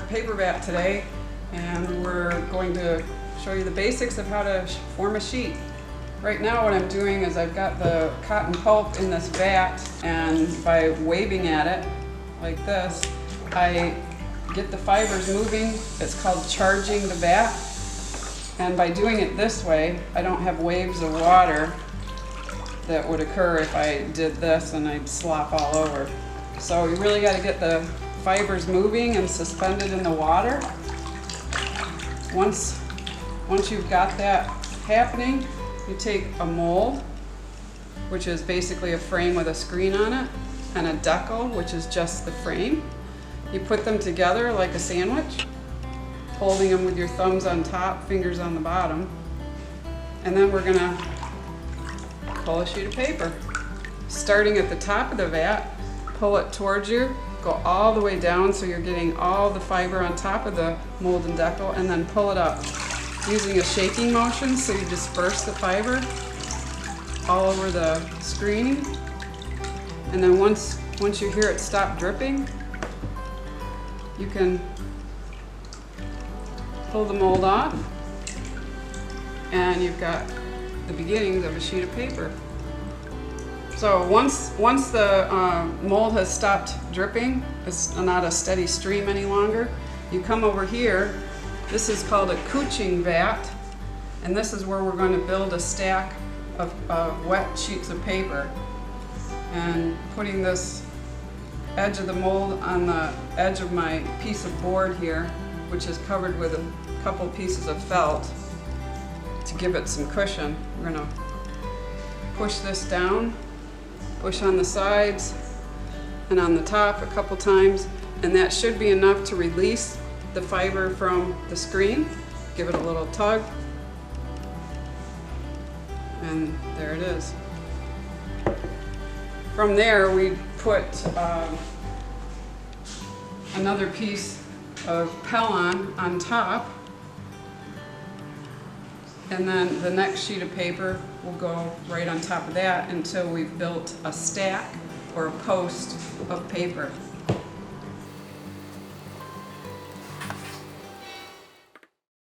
paper vat today, and we're going to show you the basics of how to form a sheet. Right now what I'm doing is I've got the cotton pulp in this vat, and by waving at it like this, I get the fibers moving. It's called charging the vat. And by doing it this way, I don't have waves of water that would occur if I did this and I'd slop all over. So you really got to get the fibers moving and suspended in the water. Once you've got that happening, you take a mold, which is basically a frame with a screen on it, and a Deco, which is just the frame. You put them together like a sandwich, holding them with your thumbs on top, fingers on the bottom. And then we're gonna pull a sheet of paper. Starting at the top of the vat, pull it towards you, go all the way down so you're getting all the fiber on top of the mold and Deco, and then pull it up using a shaking motion so you disperse the fiber all over the screen. And then once you hear it stop dripping, you can pull the mold off, and you've got the beginnings of a sheet of paper. So once the mold has stopped dripping, it's not a steady stream any longer, you come over here. This is called a Kuching vat, and this is where we're going to build a stack of wet sheets of paper. And putting this edge of the mold on the edge of my piece of board here, which is covered with a couple pieces of felt to give it some cushion. We're going to push this down, push on the sides and on the top a couple times, and that should be enough to release the fiber from the screen. Give it a little tug, and there it is. From there we put another piece of Pellon on top, and then the next sheet of paper will go right on top of that until we've built a stack or a post of paper.